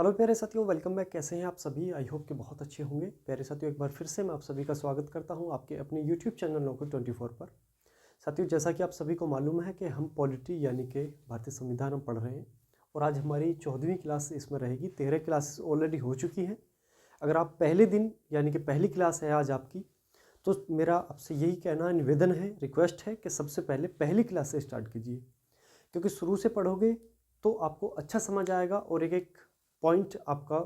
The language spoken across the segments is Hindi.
हेलो प्यारे साथियों, वेलकम बैक। कैसे हैं आप सभी? आई होप कि बहुत अच्छे होंगे। प्यारे साथियों, एक बार फिर से मैं आप सभी का स्वागत करता हूं आपके अपने यूट्यूब चैनल Nokku24 पर। साथियों, जैसा कि आप सभी को मालूम है कि हम पॉलिटी यानी कि भारतीय संविधान हम पढ़ रहे हैं और आज हमारी 14वीं क्लास इसमें रहेगी। 13 क्लासेस ऑलरेडी हो चुकी हैं। अगर आप पहले दिन यानी कि पहली क्लास है आज आपकी, तो मेरा आपसे यही कहना निवेदन है, रिक्वेस्ट है कि सबसे पहले पहली क्लास से स्टार्ट कीजिए, क्योंकि शुरू से पढ़ोगे तो आपको अच्छा समझ आएगा और एक एक पॉइंट आपका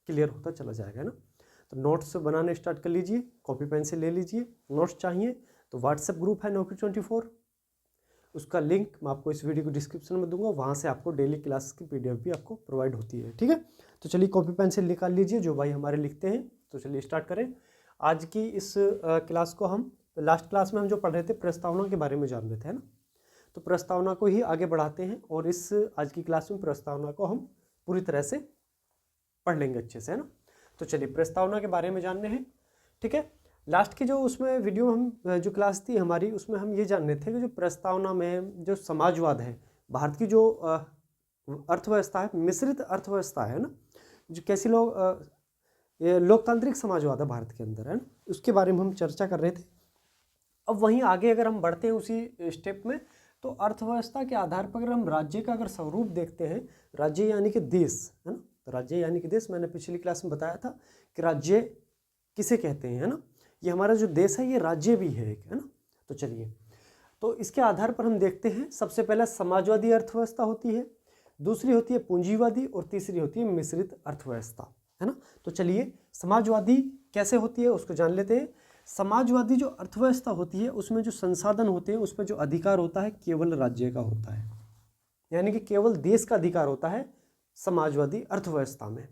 क्लियर होता चला जाएगा ना। तो नोट्स बनाने स्टार्ट कर लीजिए, कॉपी पेन से ले लीजिए। नोट्स चाहिए तो व्हाट्सएप ग्रुप है Nokku24, उसका लिंक मैं आपको इस वीडियो को डिस्क्रिप्शन में दूंगा। वहाँ से आपको डेली क्लास की पीडीएफ भी आपको प्रोवाइड होती है, ठीक है। तो चलिए कॉपी पेन से निकाल लीजिए जो भाई हमारे लिखते हैं। तो चलिए स्टार्ट करें आज की इस क्लास को। हम लास्ट क्लास में हम जो पढ़ रहे थे प्रस्तावना के बारे में जान रहे थे, है ना। तो प्रस्तावना को ही आगे बढ़ाते हैं और इस आज की क्लास में प्रस्तावना को हम पूरी तरह से पढ़ लेंगे अच्छे से, है ना। तो चलिए प्रस्तावना के बारे में जानने हैं, ठीक है। लास्ट की जो उसमें वीडियो हम जो क्लास थी हमारी, उसमें हम ये जान रहे थे कि जो प्रस्तावना में जो समाजवाद है, भारत की जो अर्थव्यवस्था है, मिश्रित अर्थव्यवस्था है ना, जो कैसी ये लोकतांत्रिक समाजवाद है भारत के अंदर, है ना, उसके बारे में हम चर्चा कर रहे थे। अब वहीं आगे अगर हम बढ़ते हैं उसी स्टेप में, तो अर्थव्यवस्था के आधार पर अगर हम राज्य का अगर स्वरूप देखते हैं, राज्य यानी कि देश, है ना। तो राज्य यानी कि देश, मैंने पिछली क्लास में बताया था कि राज्य किसे कहते हैं, है ना। ये हमारा जो देश है ये राज्य भी है एक, है ना। तो चलिए, तो इसके आधार पर हम देखते हैं। सबसे पहला समाजवादी अर्थव्यवस्था होती है, दूसरी होती है पूंजीवादी और तीसरी होती है मिश्रित अर्थव्यवस्था, है ना। तो चलिए समाजवादी कैसे होती है उसको जान लेते हैं। समाजवादी जो अर्थव्यवस्था होती है उसमें जो संसाधन होते हैं, उसमें जो अधिकार होता है केवल राज्य का होता है, यानी कि केवल देश का अधिकार होता है। समाजवादी अर्थव्यवस्था में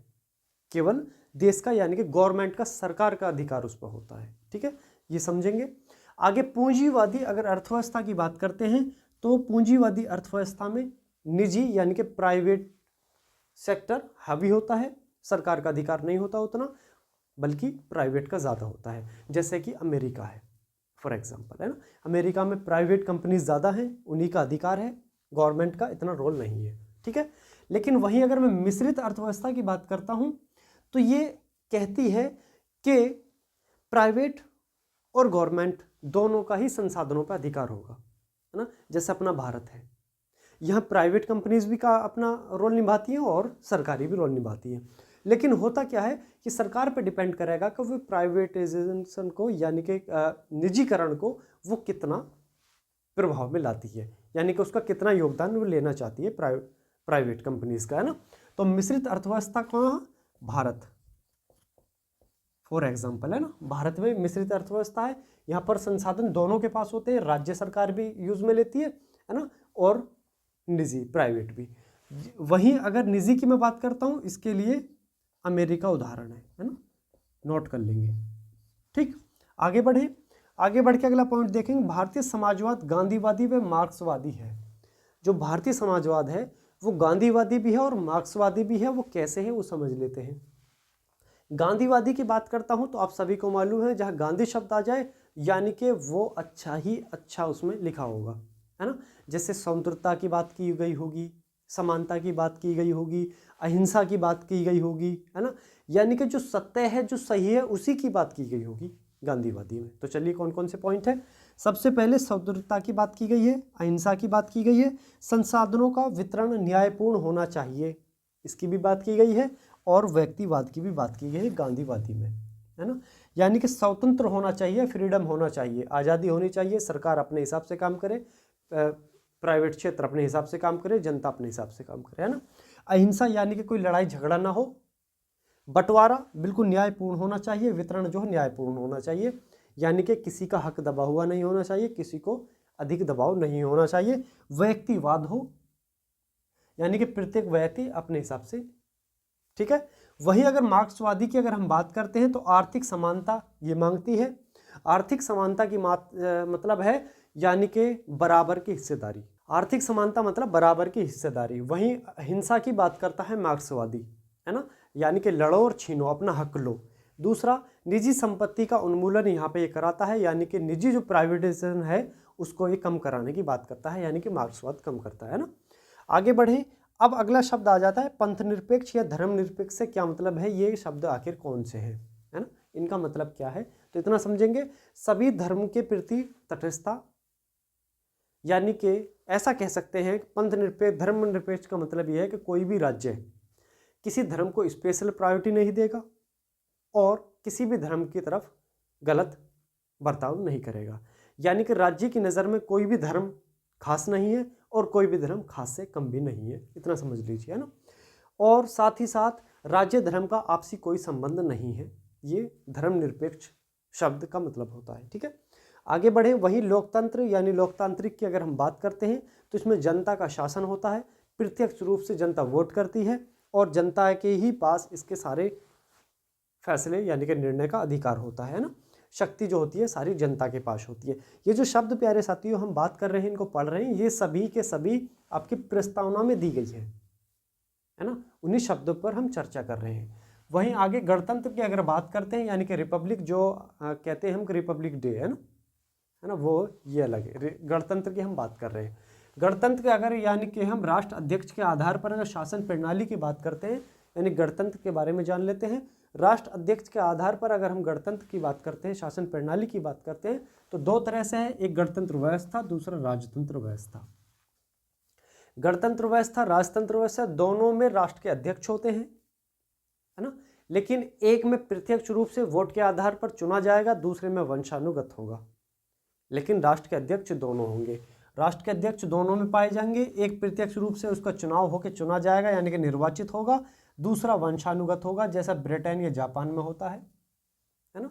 केवल देश का यानी कि गवर्नमेंट का, सरकार का अधिकार उस पर होता है, ठीक है। ये समझेंगे आगे। पूंजीवादी अगर अर्थव्यवस्था की बात करते हैं तो पूंजीवादी अर्थव्यवस्था में निजी यानी कि प्राइवेट सेक्टर हावी होता है, सरकार का अधिकार नहीं होता उतना, बल्कि प्राइवेट का ज़्यादा होता है। जैसे कि अमेरिका है फॉर एग्जांपल, है ना। अमेरिका में प्राइवेट कंपनीज ज़्यादा हैं, उन्हीं का अधिकार है, गवर्नमेंट का इतना रोल नहीं है, ठीक है। लेकिन वहीं अगर मैं मिश्रित अर्थव्यवस्था की बात करता हूँ तो ये कहती है कि प्राइवेट और गवर्नमेंट दोनों का ही संसाधनों पर अधिकार होगा, है ना। जैसे अपना भारत है, यहाँ प्राइवेट कंपनीज भी का अपना रोल निभाती हैं और सरकारी भी रोल निभाती हैं। लेकिन होता क्या है कि सरकार पर डिपेंड करेगा कि वो प्राइवेटाइजेशन को यानी कि निजीकरण को वो कितना प्रभाव में लाती है, यानी कि उसका कितना योगदान वो लेना चाहती है प्राइवेट कंपनीज का, है ना। तो मिश्रित अर्थव्यवस्था कहाँ? भारत फॉर एग्जाम्पल, है ना। भारत में मिश्रित अर्थव्यवस्था है, यहाँ पर संसाधन दोनों के पास होते हैं, राज्य सरकार भी यूज में लेती है ना, और निजी प्राइवेट भी। वहीं अगर निजी की मैं बात करता हूँ, इसके लिए अमेरिका उदाहरण है ना, नोट कर लेंगे, ठीक। आगे बढ़े, आगे बढ़ के अगला पॉइंट देखेंगे। भारतीय समाजवाद गांधीवादी व मार्क्सवादी है। जो भारतीय समाजवाद है वो गांधीवादी भी है और मार्क्सवादी भी है। वो कैसे है वो समझ लेते हैं। गांधीवादी की बात करता हूं तो आप सभी को मालूम है, जहां गांधी शब्द आ जाए यानी कि वो अच्छा ही अच्छा उसमें लिखा होगा, है ना। जैसे स्वतंत्रता की बात की गई होगी, समानता की बात की गई होगी, अहिंसा की बात की गई होगी, है ना। यानी कि जो सत्य है, जो सही है, उसी की बात की गई होगी गांधीवादी में। तो चलिए कौन कौन से पॉइंट है। सबसे पहले स्वतंत्रता की बात की गई है, अहिंसा की बात की गई है, संसाधनों का वितरण न्यायपूर्ण होना चाहिए, इसकी भी बात की गई है, और व्यक्तिवाद की भी बात की गई है गांधीवादी में, है ना। यानी कि स्वतंत्र होना चाहिए, फ्रीडम होना चाहिए, आज़ादी होनी चाहिए, सरकार अपने हिसाब से काम करे, प्राइवेट क्षेत्र अपने हिसाब से काम करे, जनता अपने हिसाब से काम करे, है ना। अहिंसा यानी कि कोई लड़ाई झगड़ा ना हो, बंटवारा बिल्कुल न्यायपूर्ण होना चाहिए, वितरण जो है न्यायपूर्ण होना चाहिए, यानी कि किसी का हक दबा हुआ नहीं होना चाहिए, किसी को अधिक दबाव नहीं होना चाहिए। व्यक्तिवाद हो यानी कि प्रत्येक व्यक्ति अपने हिसाब से, ठीक है। वहीं अगर मार्क्सवादी की अगर हम बात करते हैं तो आर्थिक समानता ये मांगती है। आर्थिक समानता की मतलब है यानी कि बराबर की हिस्सेदारी। आर्थिक समानता मतलब बराबर की हिस्सेदारी। वहीं हिंसा की बात करता है मार्क्सवादी, है ना, यानी कि लड़ो और छीनो, अपना हक लो। दूसरा, निजी संपत्ति का उन्मूलन यहाँ पे ये कराता है, यानी कि निजी जो प्राइवेटाइजेशन है उसको ये कम कराने की बात करता है, यानी कि मार्क्सवाद कम करता है ना। आगे बढ़े, अब अगला शब्द आ जाता है पंथ निरपेक्ष या धर्म निरपेक्ष से क्या मतलब है, ये शब्द आखिर कौन से हैं, है ना, इनका मतलब क्या है। तो इतना समझेंगे, सभी धर्म के प्रति तटस्थता, यानी कि ऐसा कह सकते हैं पंथ निरपेक्ष धर्म निरपेक्ष का मतलब यह है कि कोई भी राज्य किसी धर्म को स्पेशल प्रायोरिटी नहीं देगा और किसी भी धर्म की तरफ गलत बर्ताव नहीं करेगा, यानी कि राज्य की नज़र में कोई भी धर्म खास नहीं है और कोई भी धर्म खास से कम भी नहीं है, इतना समझ लीजिए, है ना। और साथ ही साथ राज्य धर्म का आपसी कोई संबंध नहीं है, ये धर्मनिरपेक्ष शब्द का मतलब होता है, ठीक है। आगे बढ़े, वहीं लोकतंत्र यानी लोकतांत्रिक की अगर हम बात करते हैं तो इसमें जनता का शासन होता है, प्रत्यक्ष रूप से जनता वोट करती है और जनता के ही पास इसके सारे फैसले यानी कि निर्णय का अधिकार होता है ना, शक्ति जो होती है सारी जनता के पास होती है। ये जो शब्द प्यारे साथियों हम बात कर रहे हैं, इनको पढ़ रहे हैं, ये सभी के सभी आपकी प्रस्तावना में दी गई है ना, उन्हीं शब्दों पर हम चर्चा कर रहे हैं। वहीं आगे गणतंत्र की अगर बात करते हैं, यानी कि रिपब्लिक जो कहते हैं हम रिपब्लिक डे, है ना, वो ये अलग है, गणतंत्र की हम बात कर रहे हैं। गणतंत्र के अगर यानी कि हम राष्ट्र अध्यक्ष के आधार पर अगर शासन प्रणाली की बात करते हैं, यानी गणतंत्र के बारे में जान लेते हैं। राष्ट्र अध्यक्ष के आधार पर अगर हम गणतंत्र की बात करते हैं, शासन प्रणाली की बात करते हैं, तो दो तरह से है, एक गणतंत्र व्यवस्था, दूसरा राजतंत्र व्यवस्था। गणतंत्र व्यवस्था, राजतंत्र व्यवस्था दोनों में राष्ट्र के अध्यक्ष होते हैं, है ना, लेकिन एक में प्रत्यक्ष रूप से वोट के आधार पर चुना जाएगा, दूसरे में वंशानुगत होगा, लेकिन राष्ट्र के अध्यक्ष दोनों होंगे। राष्ट्र के अध्यक्ष दोनों में पाए जाएंगे, एक प्रत्यक्ष रूप से उसका चुनाव होकर चुना जाएगा यानी कि निर्वाचित होगा, दूसरा वंशानुगत होगा, जैसा ब्रिटेन या जापान में होता है ना,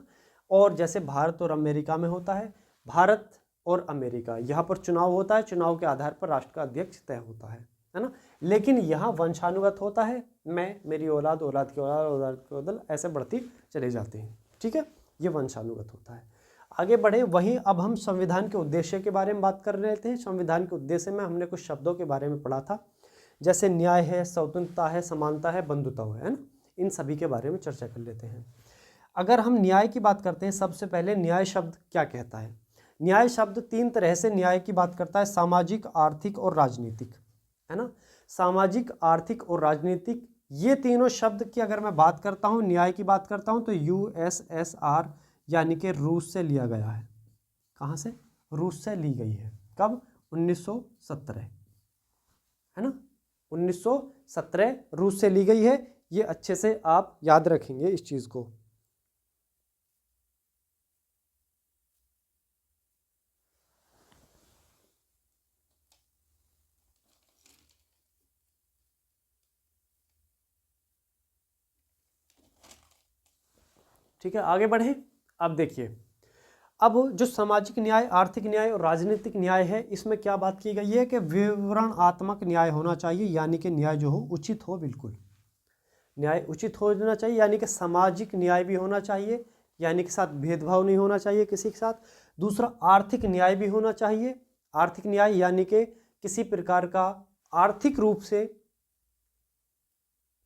और जैसे भारत और अमेरिका में होता है। भारत और अमेरिका यहाँ पर चुनाव होता है, चुनाव के आधार पर राष्ट्र का अध्यक्ष तय होता है ना, लेकिन यहाँ वंशानुगत होता है, मैं, मेरी औलाद, औलाद की औलाद, औलाद की औलाद, ऐसे बढ़ती चले जाते हैं, ठीक है, ये वंशानुगत होता है। आगे बढ़े, वहीं अब हम संविधान के उद्देश्य के बारे में बात कर रहे थे। संविधान के उद्देश्य में हमने कुछ शब्दों के बारे में पढ़ा था, जैसे न्याय है, स्वतंत्रता है, समानता है, बंधुता है ना, इन सभी के बारे में चर्चा कर लेते हैं। अगर हम न्याय की बात करते हैं, सबसे पहले न्याय शब्द क्या कहता है। न्याय शब्द तीन तरह से न्याय की बात करता है, सामाजिक, आर्थिक और राजनीतिक, है ना। सामाजिक, आर्थिक और राजनीतिक, ये तीनों शब्द की अगर मैं बात करता हूँ, न्याय की बात करता हूँ, तो USSR यानी कि रूस से लिया गया है। कहाँ से? रूस से ली गई है। कब? 1917, है ना, 1917 रूस से ली गई है। ये अच्छे से आप याद रखेंगे इस चीज़ को। ठीक है, आगे बढ़े। अब देखिए, अब जो सामाजिक न्याय, आर्थिक न्याय और राजनीतिक न्याय है, इसमें क्या बात की गई है कि विवरणात्मक न्याय होना चाहिए, यानी कि न्याय जो हो उचित हो, बिल्कुल न्याय उचित होना चाहिए, यानी कि सामाजिक न्याय भी होना चाहिए, यानी कि साथ भेदभाव नहीं होना चाहिए किसी के साथ। दूसरा, आर्थिक न्याय भी होना चाहिए। आर्थिक न्याय यानी कि किसी प्रकार का आर्थिक रूप से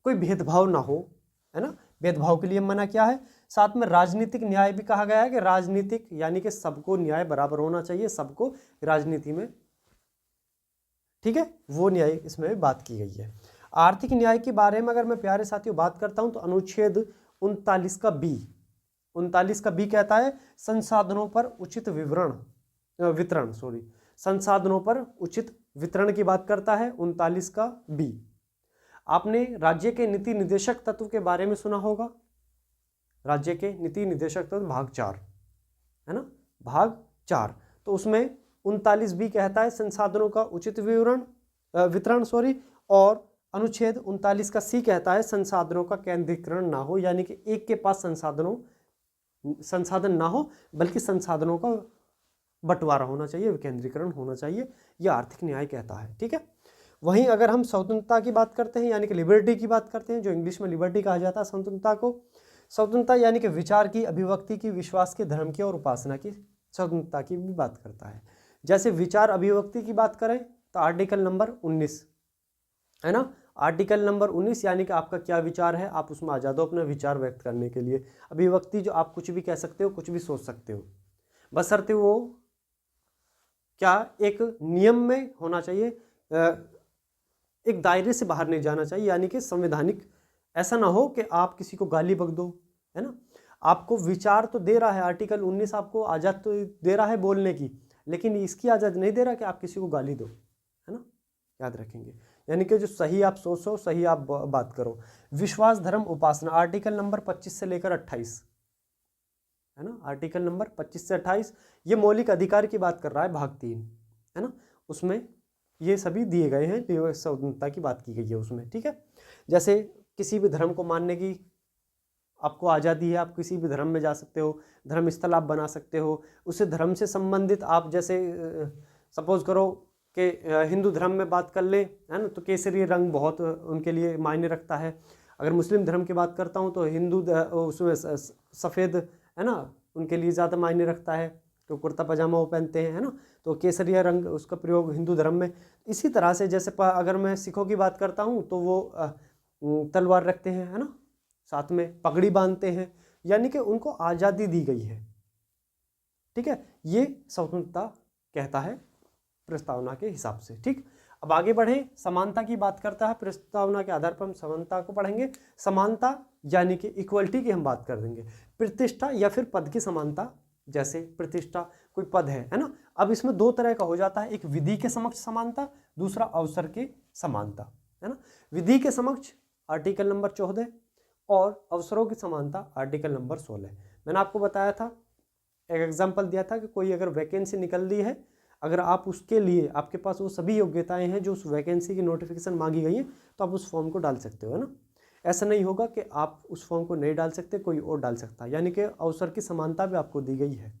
कोई भेदभाव ना हो, है ना, भेदभाव के लिए मना किया है। साथ में राजनीतिक न्याय भी कहा गया है कि राजनीतिक यानी कि सबको न्याय बराबर होना चाहिए, सबको राजनीति में, ठीक है, वो न्याय इसमें बात की गई है। आर्थिक न्याय के बारे में अगर मैं प्यारे साथियों बात करता हूं, तो अनुच्छेद 39 का बी, 39 का बी कहता है संसाधनों पर उचित वितरण, संसाधनों पर उचित वितरण की बात करता है 39 का बी। आपने राज्य के नीति निर्देशक तत्व के बारे में सुना होगा, राज्य के नीति निर्देशक तत्व भाग 4, है ना, भाग 4, तो उसमें 39 बी कहता है संसाधनों का उचित वितरण, और अनुच्छेद 39 का सी कहता है संसाधनों का केंद्रीकरण ना हो, यानी कि एक के पास संसाधन ना हो, बल्कि संसाधनों का बंटवारा होना चाहिए, विकेंद्रीकरण होना चाहिए, यह आर्थिक न्याय कहता है, ठीक है। वहीं अगर हम स्वतंत्रता की बात करते हैं, यानी कि लिबर्टी की बात करते हैं, जो इंग्लिश में लिबर्टी कहा जाता है स्वतंत्रता को, स्वतंत्रता यानी कि विचार की, अभिव्यक्ति की, विश्वास की, धर्म की और उपासना की स्वतंत्रता की भी बात करता है। जैसे विचार अभिव्यक्ति की बात करें तो आर्टिकल नंबर 19, है ना, आर्टिकल नंबर 19 यानी कि आपका क्या विचार है, आप उसमें आज़ाद हो अपना विचार व्यक्त करने के लिए। अभिव्यक्ति जो आप कुछ भी कह सकते हो, कुछ भी सोच सकते हो, बशर्ते वो क्या एक नियम में होना चाहिए, एक दायरे से बाहर नहीं जाना चाहिए, यानी कि संवैधानिक ऐसा ना हो कि आप किसी को गाली बक दो, है ना। आपको विचार तो दे रहा है आर्टिकल 19, आपको आज़ाद तो दे रहा है बोलने की, लेकिन इसकी आज़ाद नहीं दे रहा कि आप किसी को गाली दो, है ना। याद रखेंगे, यानी कि जो सही आप सोचो, सही आप बात करो। विश्वास, धर्म, उपासना, आर्टिकल नंबर 25 से लेकर 28, है ना। आर्टिकल नंबर 25 से 28 ये मौलिक अधिकार की बात कर रहा है, भाग 3, है ना। उसमें ये सभी दिए गए हैं, जो स्वतंत्रता की बात की गई है उसमें, ठीक है। जैसे किसी भी धर्म को मानने की आपको आज़ादी है, आप किसी भी धर्म में जा सकते हो, धर्म स्थल आप बना सकते हो, उसे धर्म से संबंधित आप जैसे सपोज करो कि हिंदू धर्म में बात कर ले, है ना, तो केसरी रंग बहुत उनके लिए मायने रखता है। अगर मुस्लिम धर्म की बात करता हूँ तो हिंदू उसमें सफ़ेद, है ना, उनके लिए ज़्यादा मायने रखता है, तो कुर्ता पजामा वो पहनते हैं, है ना, तो केसरिया रंग उसका प्रयोग हिंदू धर्म में। इसी तरह से जैसे अगर मैं सिखों की बात करता हूँ तो वो तलवार रखते हैं, है ना, साथ में पगड़ी बांधते हैं, यानी कि उनको आज़ादी दी गई है, ठीक है। ये स्वतंत्रता कहता है प्रस्तावना के हिसाब से, ठीक। अब आगे बढ़ें, समानता की बात करता है प्रस्तावना के आधार पर हम समानता को पढ़ेंगे। समानता यानी कि इक्वलिटी की हम बात कर देंगे। प्रतिष्ठा या फिर पद की समानता, जैसे प्रतिष्ठा कोई पद है ना। अब इसमें दो तरह का हो जाता है, एक विधि के समक्ष समानता, दूसरा अवसर के समानता, है ना। विधि के समक्ष आर्टिकल नंबर 14 और अवसरों की समानता आर्टिकल नंबर 16। मैंने आपको बताया था, एक एग्जाम्पल दिया था कि कोई अगर वैकेंसी निकल रही है, अगर आप उसके लिए आपके पास वो सभी योग्यताएं हैं जो उस वैकेंसी की नोटिफिकेशन मांगी गई है, तो आप उस फॉर्म को डाल सकते हो, है ना। ऐसा नहीं होगा कि आप उस फॉर्म को नहीं डाल सकते, कोई और डाल सकता है, यानी कि अवसर की समानता भी आपको दी गई है,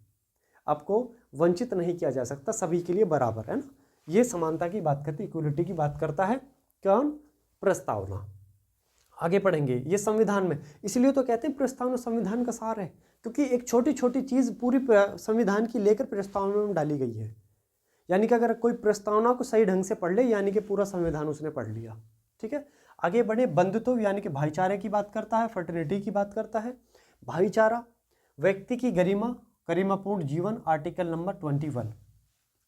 आपको वंचित नहीं किया जा सकता, सभी के लिए बराबर, है ना। ये समानता की बात करती है, इक्वलिटी की बात करता है कौन, प्रस्तावना। आगे पढ़ेंगे, ये संविधान में, इसलिए तो कहते हैं प्रस्तावना संविधान का सार है, क्योंकि एक छोटी छोटी चीज़ पूरी संविधान की लेकर प्रस्तावना में डाली गई है। यानी कि अगर कोई प्रस्तावना को सही ढंग से पढ़ ले, यानी कि पूरा संविधान उसने पढ़ लिया, ठीक है। आगे बढ़े, बंधुत्व यानी कि भाईचारे की बात करता है, फ्रेटर्निटी की बात करता है। भाईचारा, व्यक्ति की गरिमा, गरिमापूर्ण जीवन, आर्टिकल नंबर 21,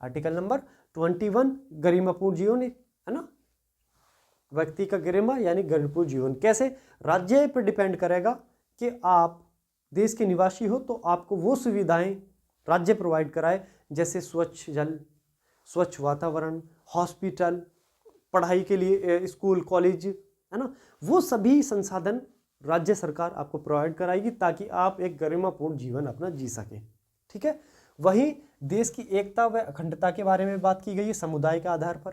आर्टिकल नंबर 21 गरिमापूर्ण जीवन, है ना। व्यक्ति का गरिमा यानी गरिमापूर्ण जीवन कैसे, राज्य पर डिपेंड करेगा कि आप देश के निवासी हो तो आपको वो सुविधाएं राज्य प्रोवाइड कराए, जैसे स्वच्छ जल, स्वच्छ वातावरण, हॉस्पिटल, पढ़ाई के लिए स्कूल कॉलेज, है ना, वो सभी संसाधन राज्य सरकार आपको प्रोवाइड कराएगी ताकि आप एक गरिमापूर्ण जीवन अपना जी सकें, ठीक है। वहीं देश की एकता व अखंडता के बारे में बात की गई है, समुदाय के आधार पर,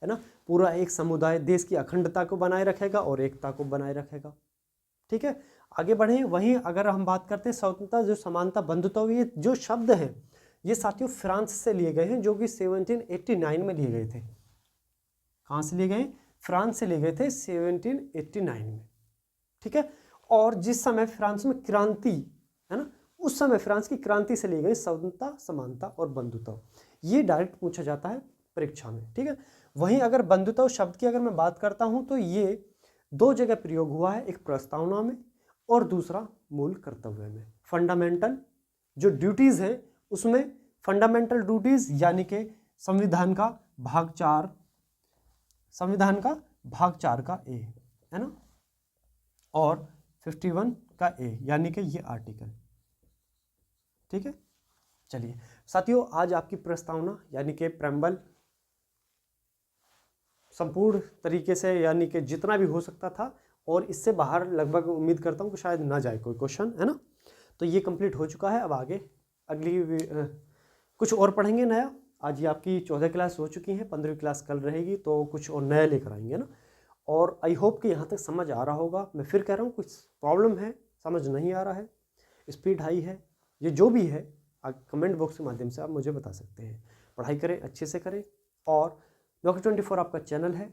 है ना। पूरा एक समुदाय देश की अखंडता को बनाए रखेगा और एकता को बनाए रखेगा, ठीक है। आगे बढ़े, वहीं अगर हम बात करते हैं स्वतंत्रता, जो समानता, बंधुत्व, ये जो शब्द हैं ये साथियों फ्रांस से लिए गए हैं, जो कि 1789 में लिए गए थे। कहाँ से लिए गए, फ्रांस से लिए गए थे 1789 में, ठीक है। और जिस समय फ्रांस में क्रांति, है ना, उस समय फ्रांस की क्रांति से ली गई स्वतंत्रता, समानता और बंधुत्व, ये डायरेक्ट पूछा जाता है परीक्षा में, ठीक है। वहीं अगर बंधुत्व शब्द की अगर मैं बात करता हूं तो ये दो जगह प्रयोग हुआ है, एक प्रस्तावना में और दूसरा मूल कर्तव्य में। फंडामेंटल जो ड्यूटीज है उसमें फंडामेंटल ड्यूटीज यानी कि संविधान का भाग 4, संविधान का भाग 4 का ए, है ना, और 51 का ए, यानी कि ये आर्टिकल, ठीक है। चलिए साथियों, आज आपकी प्रस्तावना यानी कि प्रेम्बल संपूर्ण तरीके से, यानी कि जितना भी हो सकता था और इससे बाहर लगभग उम्मीद करता हूँ कि शायद ना जाए कोई क्वेश्चन, है ना, तो ये कंप्लीट हो चुका है। अब आगे अगली कुछ और पढ़ेंगे नया। आज ये आपकी 14 क्लास हो चुकी है, 15वीं क्लास कल रहेगी, तो कुछ और नया लेकर आएंगे ना। और आई होप कि यहाँ तक समझ आ रहा होगा। मैं फिर कह रहा हूँ, कुछ प्रॉब्लम है, समझ नहीं आ रहा है, स्पीड हाई है, ये जो भी है कमेंट बॉक्स के माध्यम से आप मुझे बता सकते हैं। पढ़ाई करें, अच्छे से करें, और डॉक्टर 24 आपका चैनल है,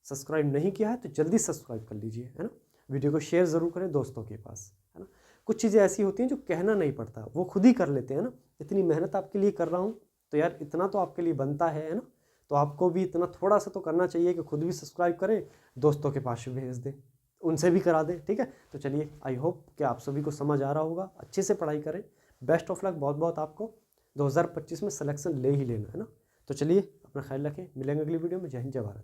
सब्सक्राइब नहीं किया है तो जल्दी सब्सक्राइब कर लीजिए, है ना। वीडियो को शेयर ज़रूर करें दोस्तों के पास, है ना। कुछ चीज़ें ऐसी होती हैं जो कहना नहीं पड़ता, वो खुद ही कर लेते हैं ना। इतनी मेहनत आपके लिए कर रहा हूँ तो यार इतना तो आपके लिए बनता है ना, तो आपको भी इतना थोड़ा सा तो करना चाहिए कि खुद भी सब्सक्राइब करें, दोस्तों के पास भी भेज दें, उनसे भी करा दें, ठीक है। तो चलिए, आई होप कि आप सभी को समझ आ रहा होगा। अच्छे से पढ़ाई करें, बेस्ट ऑफ लक, बहुत बहुत आपको 2025 में सिलेक्शन ले ही लेना, है ना। तो चलिए, अपना ख्याल रखें, मिलेंगे अगली वीडियो में। जय हिंद, जय भारत।